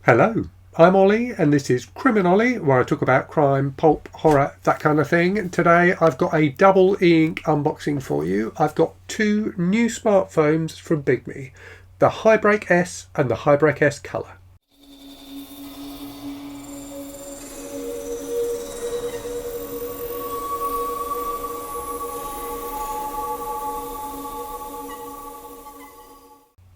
Hello, I'm Ollie and this is CriminOlly, where I talk about crime, pulp, horror, that kind of thing. Today I've got a double e-ink unboxing for you. I've got two new smartphones from Bigme, the Hibreak S and the Hibreak S Colour.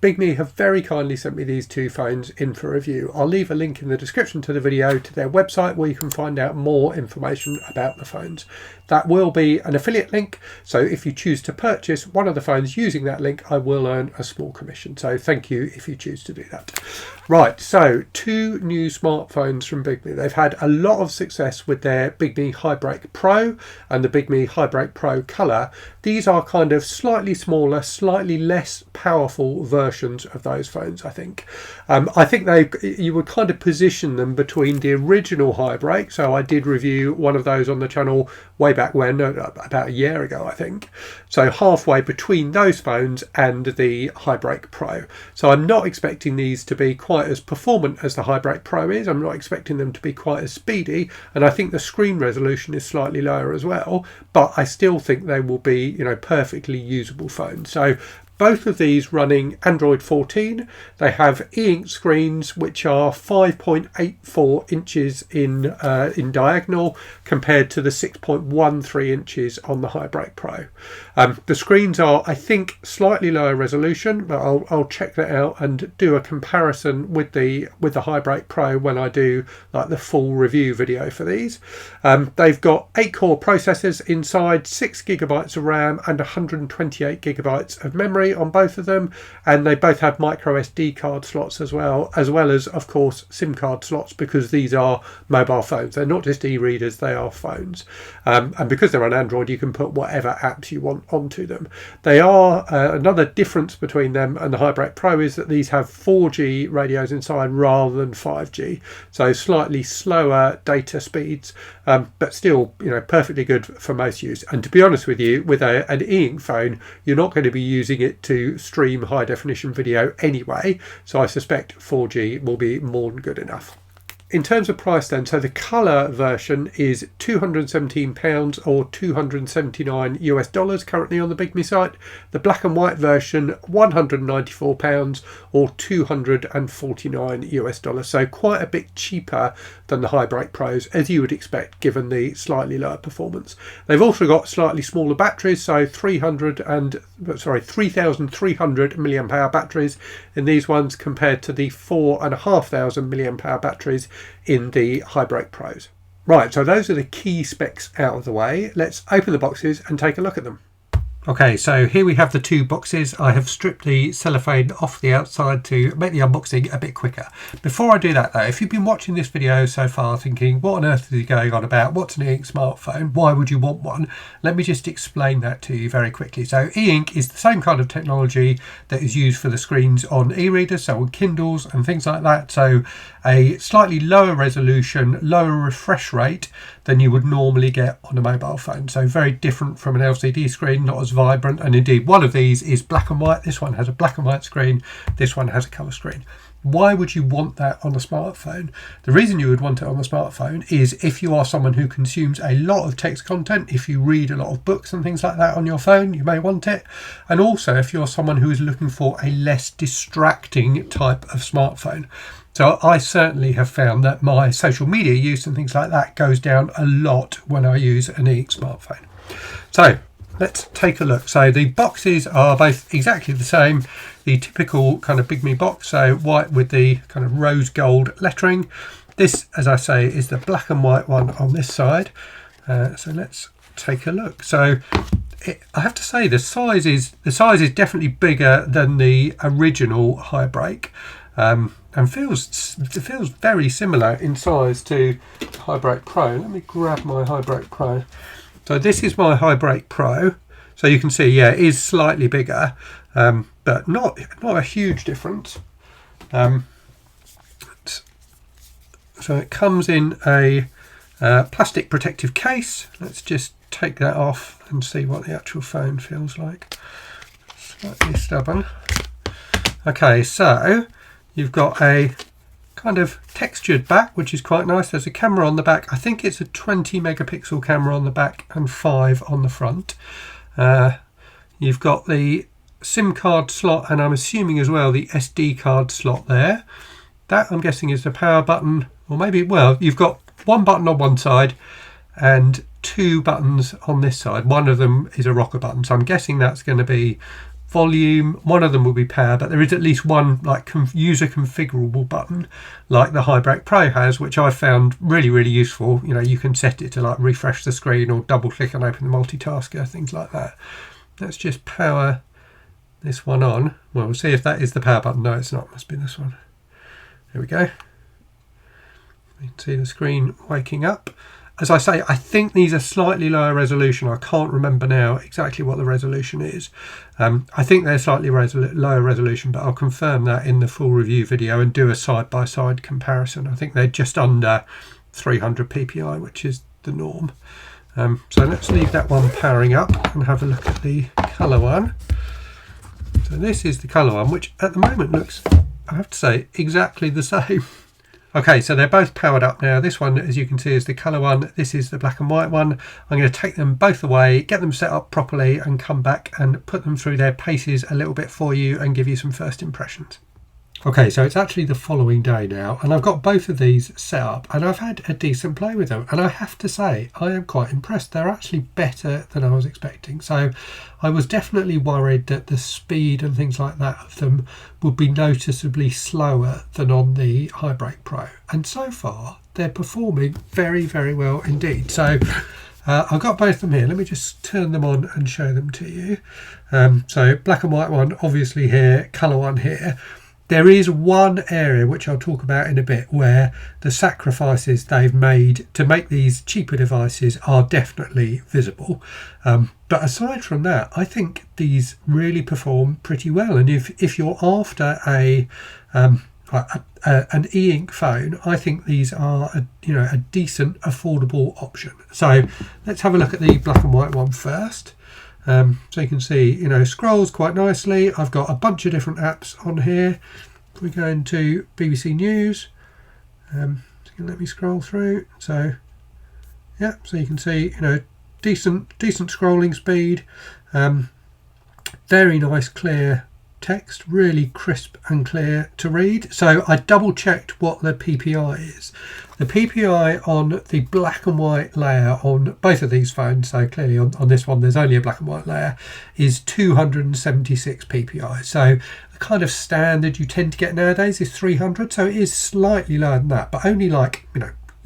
Bigme have very kindly sent me these two phones in for review. I'll leave a link in the description to the video to their website where you can find out more information about the phones. That will be an affiliate link, so if you choose to purchase one of the phones using that link, I will earn a small commission. So thank you if you choose to do that. Right, so two new smartphones from Bigme. They've had a lot of success with their Bigme Hibreak Pro and the Bigme Hibreak Pro Colour. These are kind of slightly smaller, slightly less powerful versions of those phones, I think. I think you would kind of position them between the original Hibreak. So I did review one of those on the channel way back when, about a year ago, I think. So halfway between those phones and the Hibreak Pro. So I'm not expecting these to be quite as performant as the Hibreak Pro is. I'm not expecting them to be quite as speedy, and I think the screen resolution is slightly lower as well, but I still think they will be, you know, perfectly usable phones. So both of these running Android 14. They have e-ink screens which are 5.84 inches in diagonal compared to the 6.13 inches on the Hibreak Pro. The screens are, I think, slightly lower resolution, but I'll check that out and do a comparison with the Hibreak Pro when I do like the full review video for these. They've got 8 core processors inside, 6 gigabytes of RAM and 128 gigabytes of memory on both of them, and they both have micro SD card slots as well as of course SIM card slots, because these are mobile phones. They're not just e-readers, they are phones, and because they're on Android you can put whatever apps you want onto them. They are another difference between them and the Hibreak Pro is that these have 4G radios inside rather than 5G, so slightly slower data speeds, but still, you know, perfectly good for most use. And to be honest with you, with an e-ink phone you're not going to be using it to stream high definition video anyway, so I suspect 4G will be more than good enough. In terms of price then, so the colour version is £217 or $279 US currently on the Bigme site. The black and white version £194 or $249 US, so quite a bit cheaper than the Hibreak Pros, as you would expect given the slightly lower performance. They've also got slightly smaller batteries, so 3,300 milliamp hour batteries in these ones compared to the 4,500 milliamp hour batteries in the Hibreak Pros. Right, so those are the key specs out of the way. Let's open the boxes and take a look at them. Okay, so here we have the two boxes. I have stripped the cellophane off the outside to make the unboxing a bit quicker. Before I do that though, if you've been watching this video so far thinking, what on earth is he going on about? What's an e-ink smartphone? Why would you want one? Let me just explain that to you very quickly. So e-ink is the same kind of technology that is used for the screens on e-readers, so on Kindles and things like that. So a slightly lower resolution, lower refresh rate than you would normally get on a mobile phone. So very different from an LCD screen, not as vibrant, and indeed one of these is black and white. This one has a black and white screen, this one has a colour screen. Why would you want that on a smartphone? The reason you would want it on the smartphone is if you are someone who consumes a lot of text content, if you read a lot of books and things like that on your phone, you may want it. And also if you're someone who is looking for a less distracting type of smartphone. So I certainly have found that my social media use and things like that goes down a lot when I use an e-ink smartphone. So let's take a look. So the boxes are both exactly the same. The typical kind of Bigme box, so white with the kind of rose gold lettering. This, as I say, is the black and white one on this side. So let's take a look. So I have to say the size is definitely bigger than the original Hibreak. And feels very similar in size to Hibreak Pro. Let me grab my Hibreak Pro. So this is my Hibreak Pro. So you can see, yeah, it is slightly bigger, but not a huge difference. So it comes in a plastic protective case. Let's just take that off and see what the actual phone feels like. Slightly stubborn. Okay, so you've got a kind of textured back, which is quite nice. There's a camera on the back. I think it's a 20 megapixel camera on the back and 5 on the front. You've got the SIM card slot, and I'm assuming as well the SD card slot there. That, I'm guessing, is the power button, or maybe, well, you've got one button on one side and 2 buttons on this side. One of them is a rocker button, so I'm guessing that's going to be volume. One of them will be power, but there is at least one like user configurable button like the Hibreak Pro has, which I found really, really useful. You know, you can set it to like refresh the screen or double click and open the multitasker, things like that. Let's just power this one on. Well, we'll see if that is the power button. No, it's not. It must be this one. There we go. You can see the screen waking up. As I say, I think these are slightly lower resolution. I can't remember now exactly what the resolution is. I think they're slightly lower resolution, but I'll confirm that in the full review video and do a side-by-side comparison. I think they're just under 300 ppi, which is the norm. So let's leave that one powering up and have a look at the colour one. So this is the colour one, which at the moment looks, I have to say, exactly the same. Okay, so they're both powered up now. This one, as you can see, is the colour one. This is the black and white one. I'm going to take them both away, get them set up properly, and come back and put them through their paces a little bit for you and give you some first impressions. Okay, so it's actually the following day now, and I've got both of these set up, and I've had a decent play with them, and I have to say I am quite impressed. They're actually better than I was expecting. So I was definitely worried that the speed and things like that of them would be noticeably slower than on the Hibreak Pro, and so far they're performing very, very well indeed. So I've got both of them here. Let me just turn them on and show them to you. So black and white one obviously here, colour one here. There is one area which I'll talk about in a bit where the sacrifices they've made to make these cheaper devices are definitely visible. But aside from that, I think these really perform pretty well. And if you're after an e-ink phone, I think these are a decent, affordable option. So let's have a look at the black and white one first. So you can see, scrolls quite nicely. I've got a bunch of different apps on here. If we go into BBC News, so you can let me scroll through. So yeah, so you can see, decent scrolling speed, very nice clear text, really crisp and clear to read. So I double checked what the PPI is. The PPI on the black and white layer on both of these phones, so clearly on this one there's only a black and white layer, is 276 PPI. So the kind of standard you tend to get nowadays is 300, so it is slightly lower than that, but only like,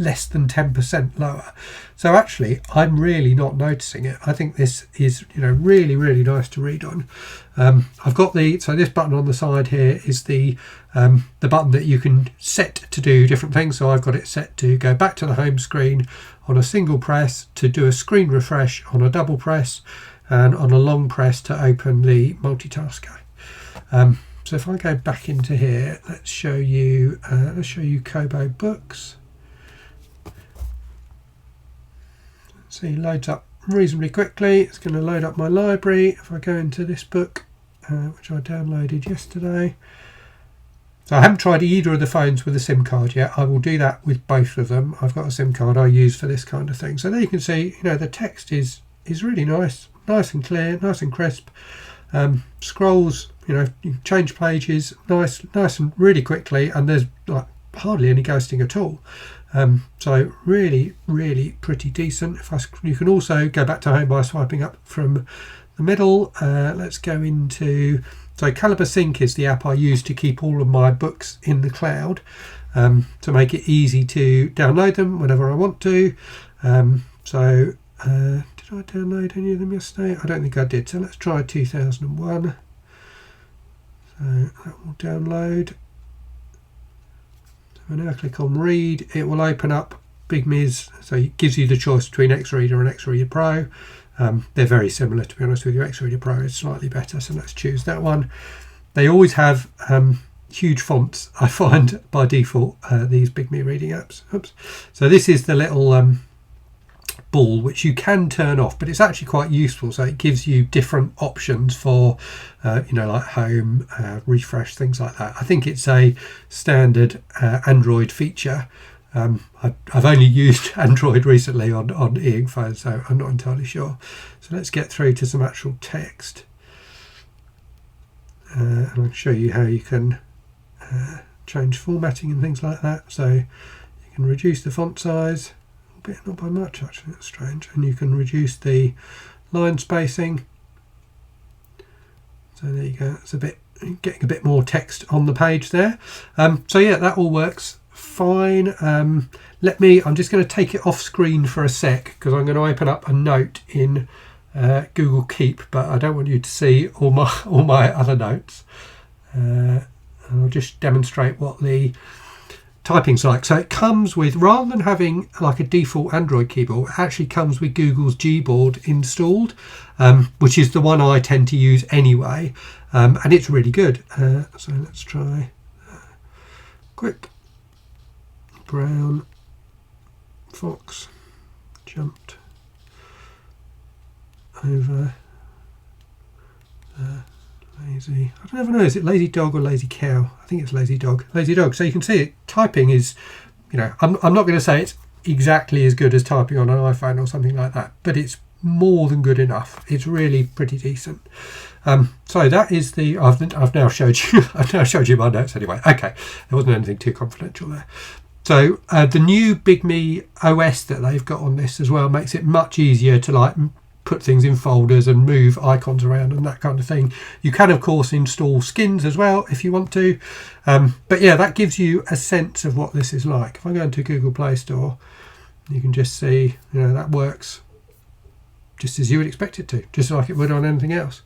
less than 10% lower. So actually I'm really not noticing it. I think this is really, really nice to read on. I've got so this button on the side here is the button that you can set to do different things. So I've got it set to go back to the home screen on a single press, to do a screen refresh on a double press, and on a long press to open the multitasker. So if I go back into here, let's show you Kobo Books. See, loads up reasonably quickly. It's going to load up my library. If I go into this book, which I downloaded yesterday. So I haven't tried either of the phones with a SIM card yet. I will do that with both of them. I've got a SIM card I use for this kind of thing. So there you can see, the text is really nice and clear, nice and crisp. Scrolls, you can change pages, nice and really quickly, and there's like hardly any ghosting at all. So really, really pretty decent. You can also go back to home by swiping up from the middle. Let's go into, so Calibre Sync is the app I use to keep all of my books in the cloud, to make it easy to download them whenever I want to. Did I download any of them yesterday? I don't think I did. So let's try 2001. So that will download. So when I click on read, it will open up Bigme's, so it gives you the choice between X-Reader and X-Reader Pro. They're very similar, to be honest with you. X-Reader Pro is slightly better, so let's choose that one. They always have huge fonts, I find, by default, these Bigme reading apps. Oops. So this is the little ball, which you can turn off, but it's actually quite useful. So it gives you different options for, you know, like home, refresh, things like that. I think it's a standard Android feature. I've only used Android recently on e-ink phones, so I'm not entirely sure. So let's get through to some actual text. And I'll show you how you can change formatting and things like that. So you can reduce the font size a bit, not by much actually, that's strange, and you can reduce the line spacing. So there you go, it's a bit, getting a bit more text on the page there. So yeah, that all works fine. I'm just going to take it off screen for a sec because I'm going to open up a note in Google Keep, but I don't want you to see all my other notes. I'll just demonstrate what the typing's like. So it comes with, rather than having like a default Android keyboard, it actually comes with Google's Gboard installed, which is the one I tend to use anyway, and it's really good. So let's try quick brown fox jumped over lazy, I don't ever know, is it lazy dog or lazy cow? I think it's lazy dog. Lazy dog. So you can see it, typing is, you know, I'm not going to say it's exactly as good as typing on an iPhone or something like that, but it's more than good enough. It's really pretty decent. So that is the, I've now showed you my notes anyway. Okay, there wasn't anything too confidential there. So the new Bigme OS that they've got on this as well makes it much easier to like put things in folders and move icons around and that kind of thing. You can of course install skins as well if you want to, but yeah, that gives you a sense of what this is like. If I go into Google Play Store, you can just see, you know, that works just as you would expect it to, just like it would on anything else.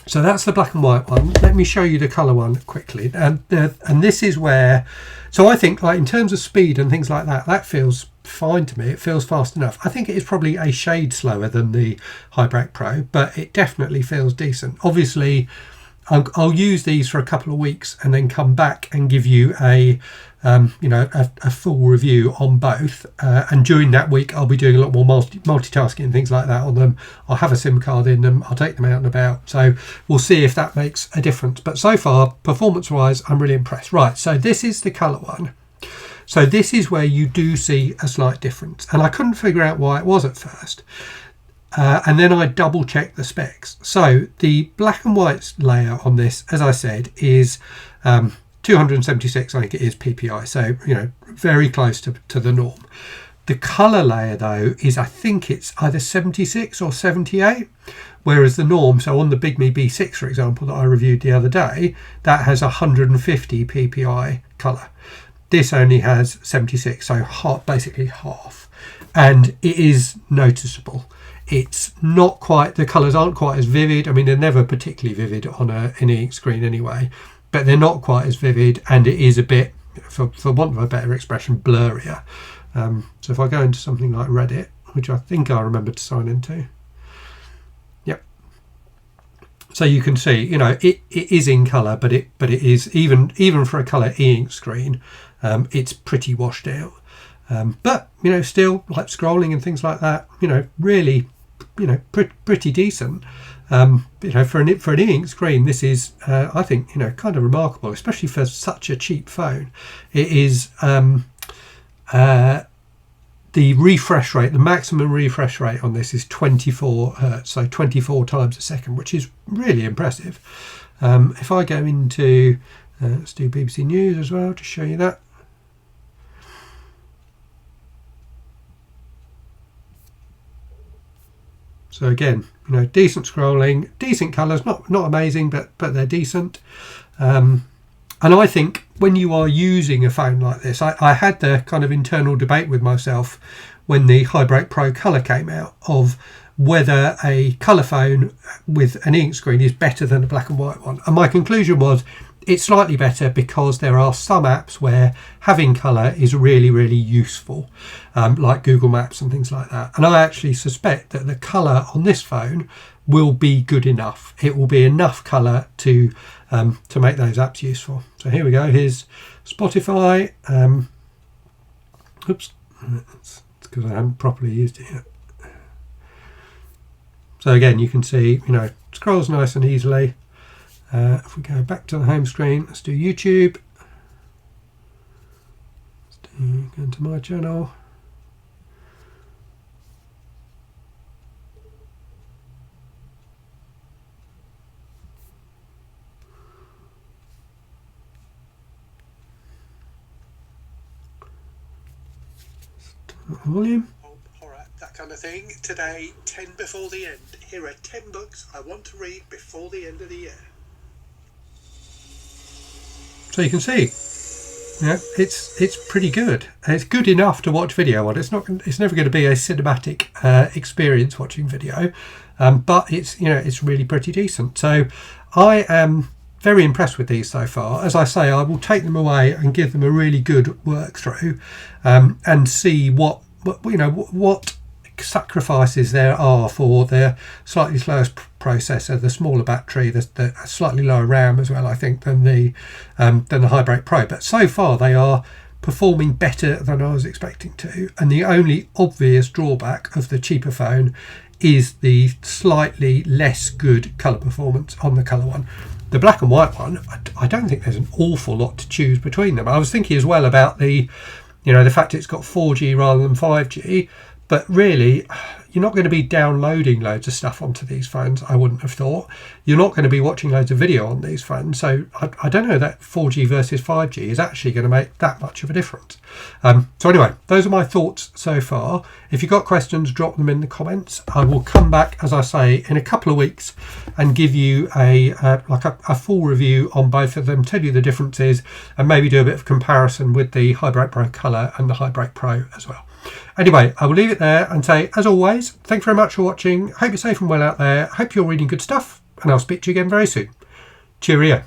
So that's the black and white one. Let me show you the colour one quickly, and this is where, so I think like in terms of speed and things like that, that feels fine to me. It feels fast enough. I think it is probably a shade slower than the Hibreak Pro, but it definitely feels decent. Obviously I'll use these for a couple of weeks and then come back and give you a you know, a full review on both, and during that week I'll be doing a lot more multitasking and things like that on them. I'll have a SIM card in them, I'll take them out and about, so we'll see if that makes a difference. But so far, performance wise, I'm really impressed. Right, so this is the colour one. So this is where you do see a slight difference, and I couldn't figure out why it was at first. And then I double checked the specs. So the black and white layer on this, as I said, is 276, I think it is PPI, so you know, very close to the norm. The colour layer though is, I think it's either 76 or 78, whereas the norm, so on the Bigme B6 for example that I reviewed the other day, that has 150 PPI colour. This only has 76, so basically half, and it is noticeable. It's not quite, the colours aren't quite as vivid. I mean, they're never particularly vivid on an e-ink screen anyway, but they're not quite as vivid, and it is a bit, for want of a better expression, blurrier. So if I go into something like Reddit, which I think I remember to sign into, yep. So you can see, you know, it is in colour, but it is, even for a colour e-ink screen, it's pretty washed out. But you know, still like scrolling and things like that, you know, really, you know, pretty decent. You know, for an e-ink screen, this is I think, you know, kind of remarkable, especially for such a cheap phone. It is the refresh rate, the maximum refresh rate on this is 24 Hertz, so 24 times a second, which is really impressive. If I go into let's do BBC News as well to show you that. So again, you know, decent scrolling, decent colours, not amazing, but they're decent. And I think when you are using a phone like this, I had the kind of internal debate with myself when the Hibreak Pro Colour came out of whether a colour phone with an e-ink screen is better than a black and white one. And my conclusion was it's slightly better because there are some apps where having colour is really, really useful, like Google Maps and things like that. And I actually suspect that the colour on this phone will be good enough. It will be enough colour to make those apps useful. So here we go. Here's Spotify. Oops, let's because I haven't properly used it yet. So again, you can see, you know, scrolls nice and easily. If we go back to the home screen, let's do YouTube. Go into my channel. Volume. Horror, that kind of thing. Today, 10 before the end. Here are 10 books I want to read before the end of the year. So you can see, yeah, it's pretty good. It's good enough to watch video on. It's never going to be a cinematic experience watching video, but it's, you know, it's really pretty decent. So I am very impressed with these so far. As I say, I will take them away and give them a really good work through, and see what sacrifices there are for the slightly slower processor, the smaller battery, the slightly lower RAM as well, I think, than the Hibreak Pro. But so far they are performing better than I was expecting to, and the only obvious drawback of the cheaper phone is the slightly less good colour performance on the colour one. The black and white one, I don't think there's an awful lot to choose between them. I was thinking as well about the fact it's got 4G rather than 5G, but really you're not going to be downloading loads of stuff onto these phones, I wouldn't have thought. You're not going to be watching loads of video on these phones, so I don't know that 4G versus 5G is actually going to make that much of a difference. So anyway, those are my thoughts so far. If you've got questions, drop them in the comments. I will come back, as I say, in a couple of weeks and give you a full review on both of them, tell you the differences, and maybe do a bit of comparison with the Hibreak Pro Colour and the Hibreak Pro as well. Anyway, I will leave it there and say, as always, thanks very much for watching. Hope you're safe and well out there. Hope you're reading good stuff, and I'll speak to you again very soon. Cheerio.